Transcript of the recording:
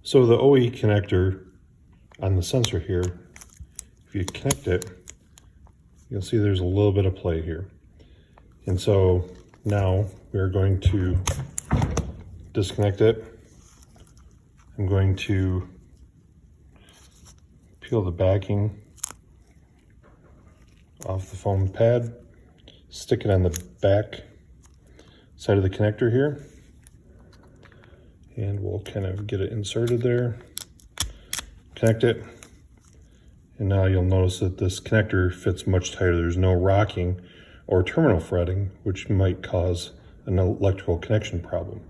So the OE connector on the sensor here, if you connect it, you'll see there's a little bit of play here. And so now we're going to disconnect it. I'm going to peel the backing off the foam pad, stick it on the back side of the connector here, and we'll kind of get it inserted there, connect it, and now you'll notice that this connector fits much tighter. There's no rocking or terminal fretting, which might cause an electrical connection problem.